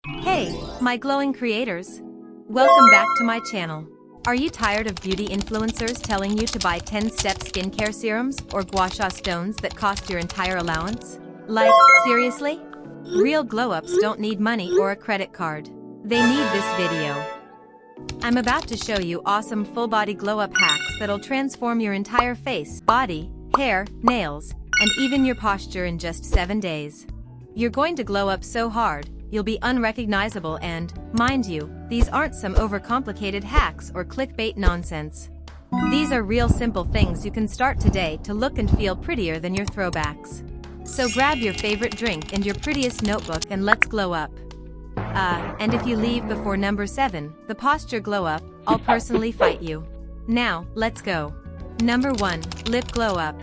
Hey, my glowing creators! Welcome back to my channel. Are you tired of beauty influencers telling you to buy 10-step skincare serums or gua sha stones that cost your entire allowance? Like, seriously? Real glow-ups don't need money or a credit card. They need this video. I'm about to show you awesome full-body glow-up hacks that'll transform your entire face, body, hair, nails, and even your posture in just 7 days. You're going to glow up so hard, you'll be unrecognizable and, mind you, these aren't some overcomplicated hacks or clickbait nonsense. These are real simple things you can start today to look and feel prettier than your throwbacks. So grab your favorite drink and your prettiest notebook and let's glow up. And if you leave before number 7, the posture glow up, I'll personally fight you. Now, let's go. Number 1, lip glow up.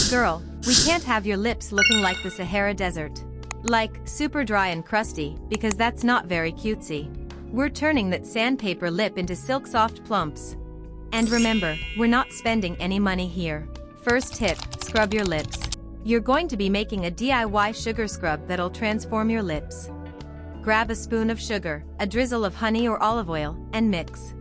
Girl, we can't have your lips looking like the Sahara Desert. Like, super dry and crusty, because that's not very cutesy. We're turning that sandpaper lip into silk soft plumps. And remember, we're not spending any money here. First tip, scrub your lips. You're going to be making a DIY sugar scrub that'll transform your lips. Grab a spoon of sugar, a drizzle of honey or olive oil, and mix.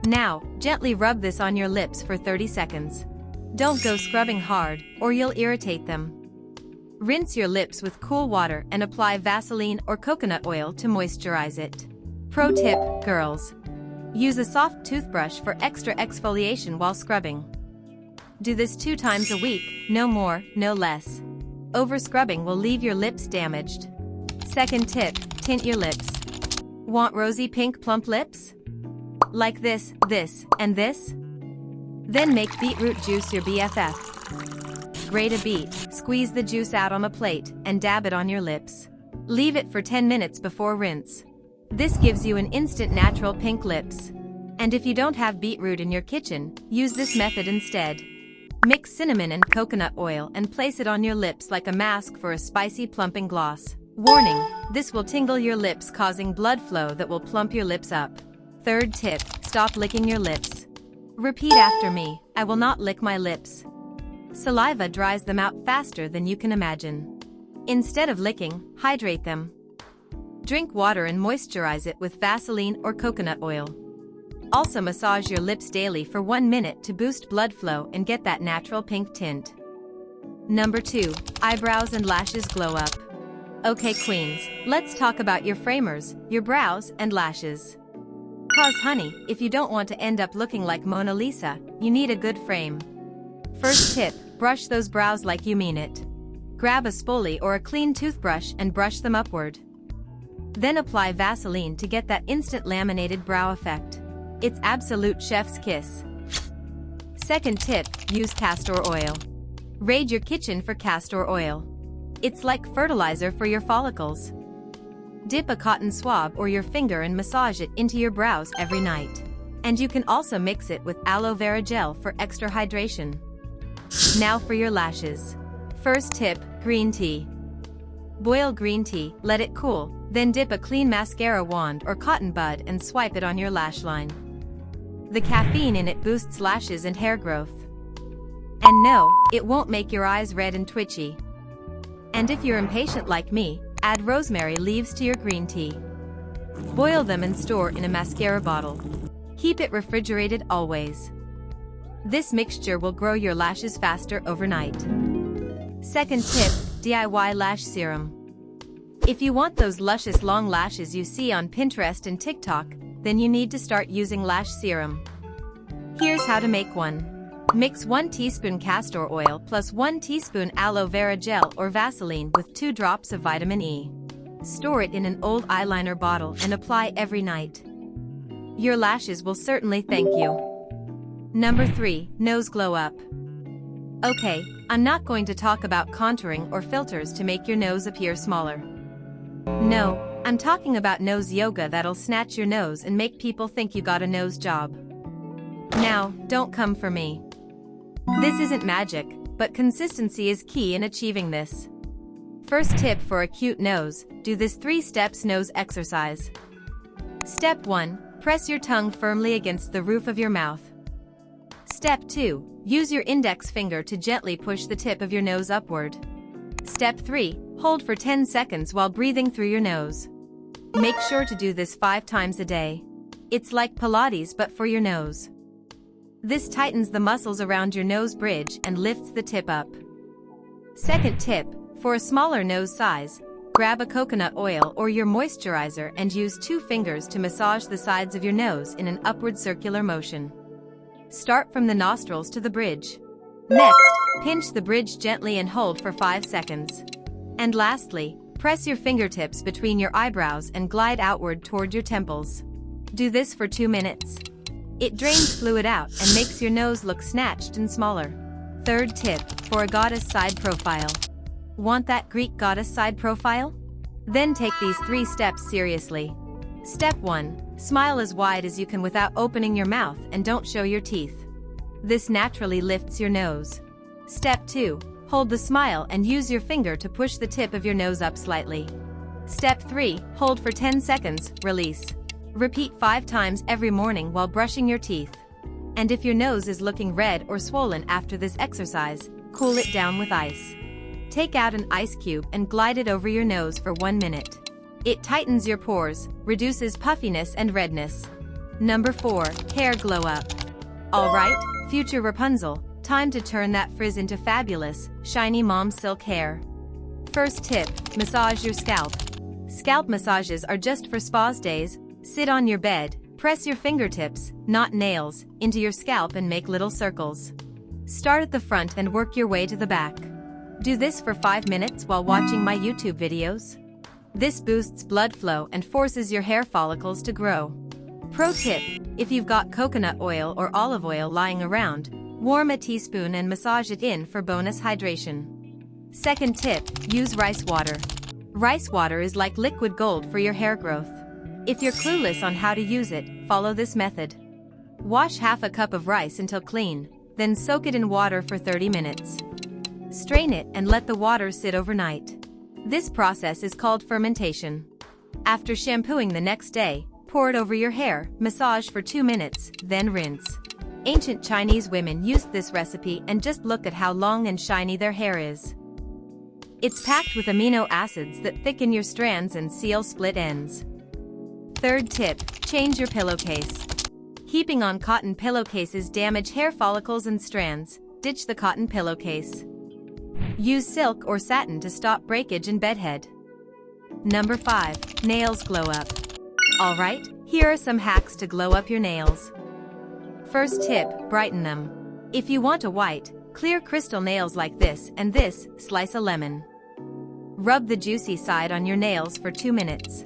Now, gently rub this on your lips for 30 seconds. Don't go scrubbing hard, or you'll irritate them. Rinse your lips with cool water and apply Vaseline or coconut oil to moisturize it. Pro tip, girls. Use a soft toothbrush for extra exfoliation while scrubbing. Do this 2 times a week, no more, no less. Over-scrubbing will leave your lips damaged. Second tip, tint your lips. Want rosy pink plump lips? Like this, and this? Then make beetroot juice your BFF. Grate a beet, squeeze the juice out on a plate, and dab it on your lips. Leave it for 10 minutes before rinse. This gives you an instant natural pink lips. And if you don't have beetroot in your kitchen, use this method instead. Mix cinnamon and coconut oil and place it on your lips like a mask for a spicy plumping gloss. Warning, this will tingle your lips causing blood flow that will plump your lips up. Third tip, stop licking your lips. Repeat after me, I will not lick my lips. Saliva dries them out faster than you can imagine. Instead of licking, hydrate them. Drink water and moisturize it with Vaseline or coconut oil. Also massage your lips daily for 1 minute to boost blood flow and get that natural pink tint. Number 2, eyebrows and lashes glow up. Okay queens, let's talk about your framers, your brows and lashes. Cause honey, if you don't want to end up looking like Mona Lisa, you need a good frame. First tip, brush those brows like you mean it. Grab a spoolie or a clean toothbrush and brush them upward. Then apply Vaseline to get that instant laminated brow effect. It's absolute chef's kiss. Second tip, use castor oil. Raid your kitchen for castor oil. It's like fertilizer for your follicles. Dip a cotton swab or your finger and massage it into your brows every night. And you can also mix it with aloe vera gel for extra hydration. Now for your lashes. First tip, green tea. Boil green tea, let it cool, then dip a clean mascara wand or cotton bud and swipe it on your lash line. The caffeine in it boosts lashes and hair growth. And no, it won't make your eyes red and twitchy. And if you're impatient like me, add rosemary leaves to your green tea. Boil them and store in a mascara bottle. Keep it refrigerated always. This mixture will grow your lashes faster overnight. Second tip, DIY lash serum. If you want those luscious long lashes you see on Pinterest and TikTok, then you need to start using lash serum. Here's how to make one. Mix 1 teaspoon castor oil plus 1 teaspoon aloe vera gel or Vaseline with 2 drops of vitamin E. Store it in an old eyeliner bottle and apply every night. Your lashes will certainly thank you. Number 3, nose glow up. Okay, I'm not going to talk about contouring or filters to make your nose appear smaller. No, I'm talking about nose yoga that'll snatch your nose and make people think you got a nose job. Now, don't come for me. This isn't magic, but consistency is key in achieving this. First tip for a cute nose, do this 3 steps nose exercise. Step 1, press your tongue firmly against the roof of your mouth. Step 2, use your index finger to gently push the tip of your nose upward. Step 3, hold for 10 seconds while breathing through your nose. Make sure to do this 5 times a day. It's like Pilates but for your nose. This tightens the muscles around your nose bridge and lifts the tip up. Second tip, for a smaller nose size, grab a coconut oil or your moisturizer and use 2 fingers to massage the sides of your nose in an upward circular motion. Start from the nostrils to the bridge. Next, pinch the bridge gently and hold for 5 seconds. And lastly, press your fingertips between your eyebrows and glide outward toward your temples. Do this for 2 minutes. It drains fluid out and makes your nose look snatched and smaller. Third tip, for a goddess side profile. Want that Greek goddess side profile? Then take these 3 steps seriously. Step 1. Smile as wide as you can without opening your mouth and don't show your teeth. This naturally lifts your nose. Step 2. Hold the smile and use your finger to push the tip of your nose up slightly. Step 3. Hold for 10 seconds, release. Repeat 5 times every morning while brushing your teeth. And if your nose is looking red or swollen after this exercise, cool it down with ice. Take out an ice cube and glide it over your nose for 1 minute. It tightens your pores, reduces puffiness and redness. Number 4. Hair glow up. Alright, future Rapunzel, time to turn that frizz into fabulous, shiny mom silk hair. First tip, massage your scalp. Scalp massages are just for spa days. Sit on your bed, press your fingertips, not nails, into your scalp and make little circles. Start at the front and work your way to the back. Do this for 5 minutes while watching my YouTube videos. This boosts blood flow and forces your hair follicles to grow. Pro tip, if you've got coconut oil or olive oil lying around, warm a teaspoon and massage it in for bonus hydration. Second tip, use rice water. Rice water is like liquid gold for your hair growth. If you're clueless on how to use it, follow this method. Wash half a cup of rice until clean, then soak it in water for 30 minutes. Strain it and let the water sit overnight. This process is called fermentation. After shampooing the next day, pour it over your hair, massage for 2 minutes, then rinse. Ancient Chinese women used this recipe and just look at how long and shiny their hair is. It's packed with amino acids that thicken your strands and seal split ends. Third tip, change your pillowcase. Keeping on cotton pillowcases damage hair follicles and strands. Ditch the cotton pillowcase. Use silk or satin to stop breakage and bedhead. Number 5. Nails glow up. Alright, here are some hacks to glow up your nails. First tip, brighten them. If you want a white, clear crystal nails like this and this, slice a lemon. Rub the juicy side on your nails for 2 minutes.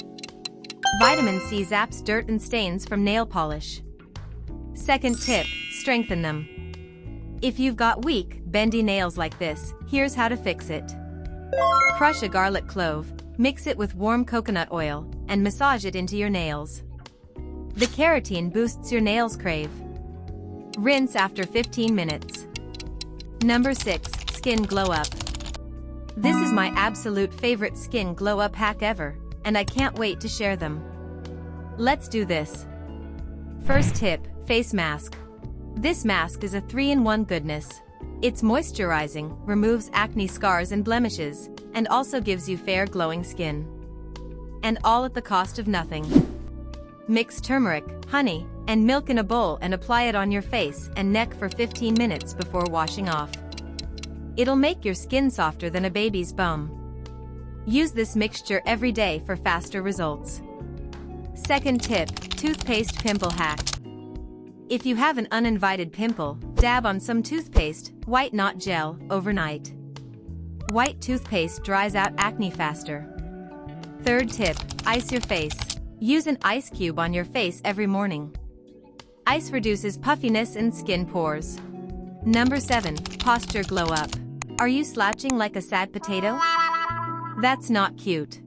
Vitamin C zaps dirt and stains from nail polish. Second tip, strengthen them. If you've got weak, bendy nails like this, here's how to fix it. Crush a garlic clove, mix it with warm coconut oil, and massage it into your nails. The keratin boosts your nails crave. Rinse after 15 minutes. Number 6. Skin glow up. This is my absolute favorite skin glow up hack ever, and I can't wait to share them. Let's do this. First tip, face mask. This mask is a 3-in-1 goodness. It's moisturizing, removes acne scars and blemishes, and also gives you fair glowing skin. And all at the cost of nothing. Mix turmeric, honey, and milk in a bowl and apply it on your face and neck for 15 minutes before washing off. It'll make your skin softer than a baby's bum. Use this mixture every day for faster results. Second tip, toothpaste pimple hack. If you have an uninvited pimple, dab on some toothpaste, white not gel, overnight. White toothpaste dries out acne faster. Third tip, ice your face. Use an ice cube on your face every morning. Ice reduces puffiness and skin pores. Number 7, posture glow up. Are you slouching like a sad potato? That's not cute.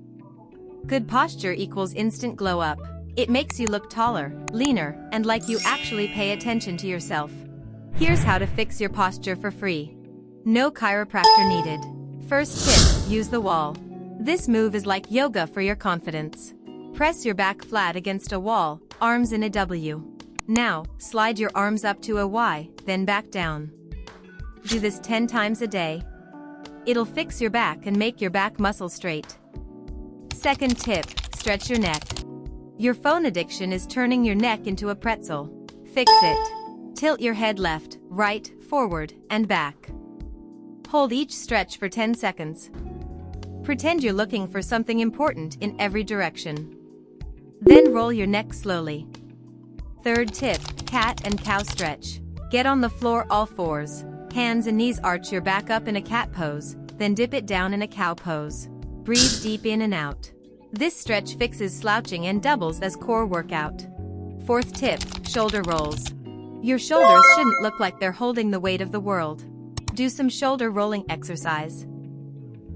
Good posture equals instant glow up. It makes you look taller, leaner, and like you actually pay attention to yourself. Here's how to fix your posture for free. No chiropractor needed. First tip, use the wall. This move is like yoga for your confidence. Press your back flat against a wall, arms in a W. Now, slide your arms up to a Y, then back down. Do this 10 times a day. It'll fix your back and make your back muscle straight. Second tip, Stretch your neck. Your phone addiction is turning your neck into a pretzel. Fix it. Tilt your head left, right, forward, and back. Hold each stretch for 10 seconds. Pretend you're looking for something important in every direction. Then roll your neck slowly. Third tip, cat and cow stretch. Get on the floor all fours. Hands and knees, arch your back up in a cat pose, then dip it down in a cow pose. Breathe deep in and out. This stretch fixes slouching and doubles as core workout. Fourth tip, shoulder rolls. Your shoulders shouldn't look like they're holding the weight of the world. Do some shoulder rolling exercise.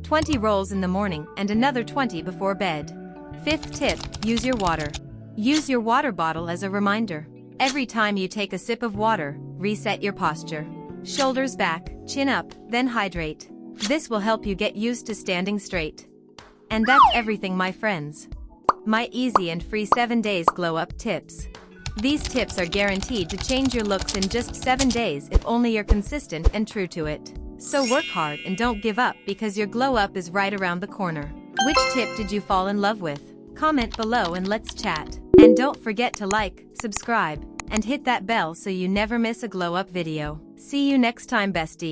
20 rolls in the morning and another 20 before bed. Fifth tip, use your water. Use your water bottle as a reminder. Every time you take a sip of water, reset your posture. Shoulders back, chin up, then hydrate. This will help you get used to standing straight. And that's everything, my friends. My easy and free 7 days glow up tips. These tips are guaranteed to change your looks in just 7 days if only you're consistent and true to it. So work hard and don't give up, because your glow up is right around the corner. Which tip did you fall in love with? Comment below and let's chat. And don't forget to like, subscribe, and hit that bell so you never miss a glow up video. See you next time, bestie.